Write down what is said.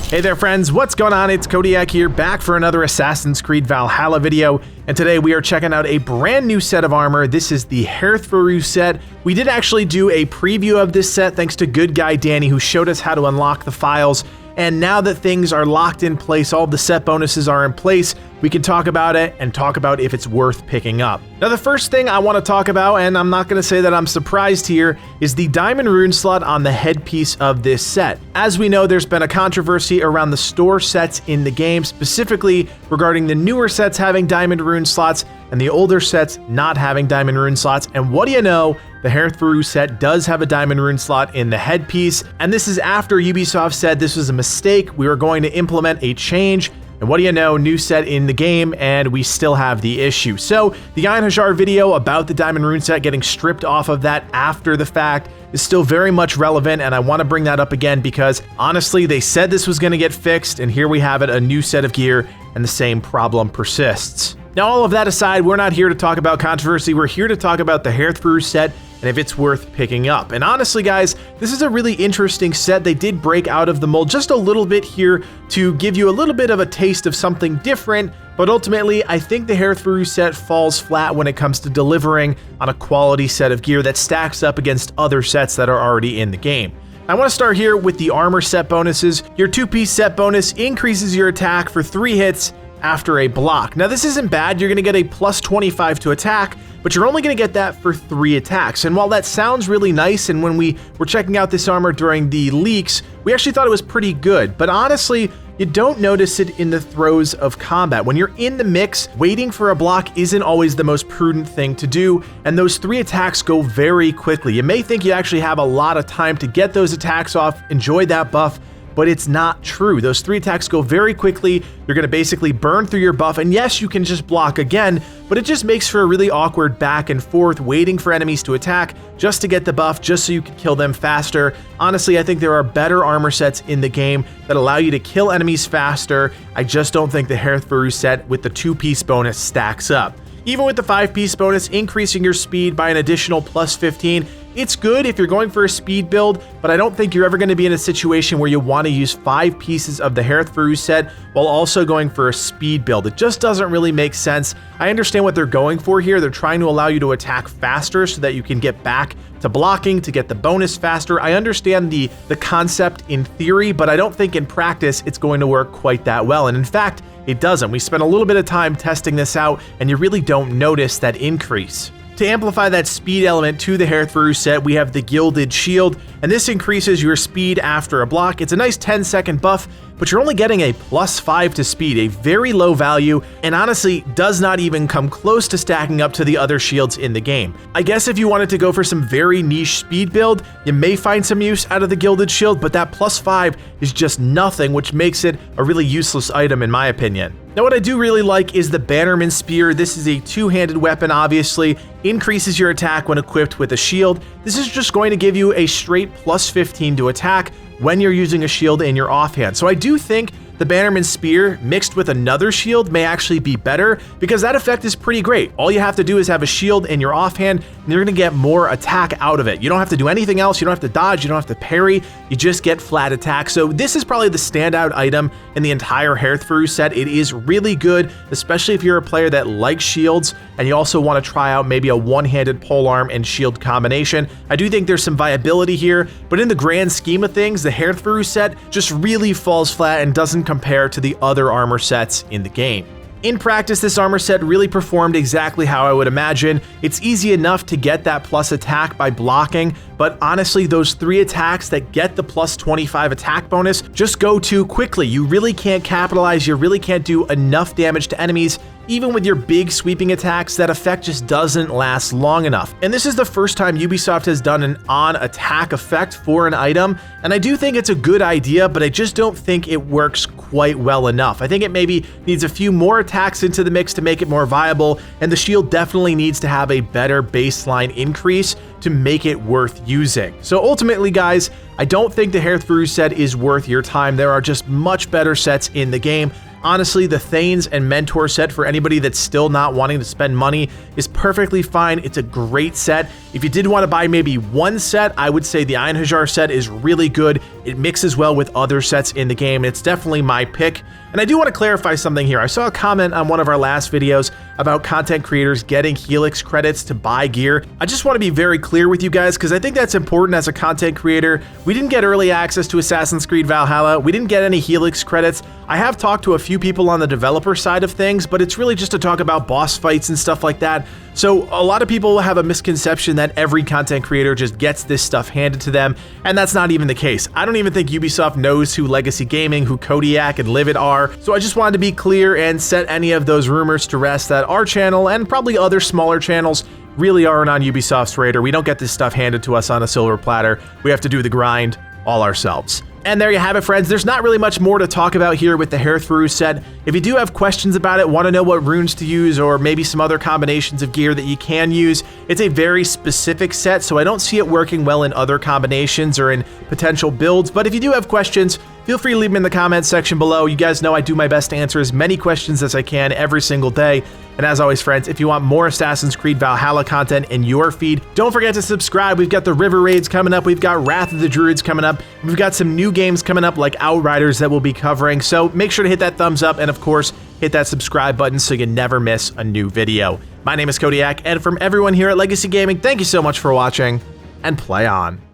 Hey there friends, what's going on? It's Codiak here, back for another Assassin's Creed Valhalla video, and today we are checking out a brand new set of armor. This is the Hearthweru set. We did actually do a preview of this set thanks to good guy Danny, who showed us how to unlock the files, and now that things are locked in place, all of the set bonuses are in place, we can talk about it and talk about if it's worth picking up. Now the first thing I want to talk about, and I'm not going to say that I'm surprised here, is the diamond rune slot on the headpiece of this set. As we know, there's been a controversy around the store sets in the game, specifically regarding the newer sets having diamond rune slots and the older sets not having diamond rune slots. And what do you know? The Hearthweru set does have a diamond rune slot in the headpiece, and this is after Ubisoft said this was a mistake, we were going to implement a change. And what do you know, new set in the game, and we still have the issue. So the Iron Hajar video about the diamond rune set getting stripped off of that after the fact is still very much relevant, and I want to bring that up again because honestly, they said this was going to get fixed, and here we have it, a new set of gear, and the same problem persists. Now, all of that aside, we're not here to talk about controversy, we're here to talk about the Hearthweru set and if it's worth picking up. And honestly, guys, this is a really interesting set. They did break out of the mold just a little bit here to give you a little bit of a taste of something different, but ultimately, I think the Hearthweru set falls flat when it comes to delivering on a quality set of gear that stacks up against other sets that are already in the game. I want to start here with the armor set bonuses. Your 2-piece set bonus increases your attack for 3 hits after a block. Now, this isn't bad. You're going to get a plus 25 to attack, but you're only going to get that for 3 attacks. And while that sounds really nice, and when we were checking out this armor during the leaks, we actually thought it was pretty good. But honestly, you don't notice it in the throes of combat. When you're in the mix, waiting for a block isn't always the most prudent thing to do, and those 3 attacks go very quickly. You may think you actually have a lot of time to get those attacks off, enjoy that buff, but it's not true. Those 3 attacks go very quickly. You're going to basically burn through your buff, and yes, you can just block again, but it just makes for a really awkward back and forth waiting for enemies to attack just to get the buff, just so you can kill them faster. Honestly, I think there are better armor sets in the game that allow you to kill enemies faster. I just don't think the Hearthweru set with the 2-piece bonus stacks up. Even with the 5-piece bonus increasing your speed by an additional plus 15, it's good if you're going for a speed build, but I don't think you're ever going to be in a situation where you want to use 5 pieces of the Hearthweru set while also going for a speed build. It just doesn't really make sense. I understand what they're going for here. They're trying to allow you to attack faster so that you can get back to blocking to get the bonus faster. I understand the concept in theory, but I don't think in practice it's going to work quite that well. And in fact, it doesn't. We spent a little bit of time testing this out, and you really don't notice that increase. To amplify that speed element to the Hearthweru set, we have the Gilded Shield, and this increases your speed after a block. It's a nice 10-second buff, but you're only getting a plus 5 to speed, a very low value, and honestly does not even come close to stacking up to the other shields in the game. I guess if you wanted to go for some very niche speed build, you may find some use out of the Gilded Shield, but that plus 5 is just nothing, which makes it a really useless item in my opinion. Now, what I do really like is the Bannerman Spear. This is a 2-handed weapon, obviously, increases your attack when equipped with a shield. This is just going to give you a straight plus 15 to attack when you're using a shield in your offhand. So I do think the Bannerman Spear mixed with another shield may actually be better because that effect is pretty great. All you have to do is have a shield in your offhand and you're going to get more attack out of it. You don't have to do anything else. You don't have to dodge. You don't have to parry. You just get flat attack. So this is probably the standout item in the entire Hearthweru set. It is really good, especially if you're a player that likes shields and you also want to try out maybe a one-handed polearm and shield combination. I do think there's some viability here, but in the grand scheme of things, the Hearthweru set just really falls flat and doesn't compare to the other armor sets in the game. In practice, this armor set really performed exactly how I would imagine. It's easy enough to get that plus attack by blocking, but honestly, those 3 attacks that get the plus 25 attack bonus just go too quickly. You really can't capitalize, you really can't do enough damage to enemies. Even with your big sweeping attacks, that effect just doesn't last long enough. And this is the first time Ubisoft has done an on-attack effect for an item, and I do think it's a good idea, but I just don't think it works quite well enough. I think it maybe needs a few more attacks into the mix to make it more viable, and the shield definitely needs to have a better baseline increase to make it worth using. So ultimately, guys, I don't think the Hearthweru set is worth your time. There are just much better sets in the game. Honestly, the Thanes and Mentor set for anybody that's still not wanting to spend money is perfectly fine. It's a great set. If you did want to buy maybe one set, I would say the Einhajar set is really good. It mixes well with other sets in the game. It's definitely my pick. And I do want to clarify something here. I saw a comment on one of our last videos about content creators getting Helix credits to buy gear. I just want to be very clear with you guys because I think that's important as a content creator. We didn't get early access to Assassin's Creed Valhalla. We didn't get any Helix credits. I have talked to a few people on the developer side of things, but it's really just to talk about boss fights and stuff like that. So a lot of people have a misconception that every content creator just gets this stuff handed to them, and that's not even the case. I don't even think Ubisoft knows who Legacy Gaming, who Codiak and Livid are, so I just wanted to be clear and set any of those rumors to rest that our channel and probably other smaller channels really aren't on Ubisoft's radar. We don't get this stuff handed to us on a silver platter. We have to do the grind all ourselves. And there you have it, friends. There's not really much more to talk about here with the Hearthweru set. If you do have questions about it, want to know what runes to use, or maybe some other combinations of gear that you can use, it's a very specific set, so I don't see it working well in other combinations or in potential builds. But if you do have questions, feel free to leave them in the comments section below. You guys know I do my best to answer as many questions as I can every single day. And as always, friends, if you want more Assassin's Creed Valhalla content in your feed, don't forget to subscribe. We've got the River Raids coming up. We've got Wrath of the Druids coming up. We've got some new games coming up like Outriders that we'll be covering. So make sure to hit that thumbs up and, of course, hit that subscribe button so you never miss a new video. My name is Codiak, and from everyone here at Legacy Gaming, thank you so much for watching, and play on.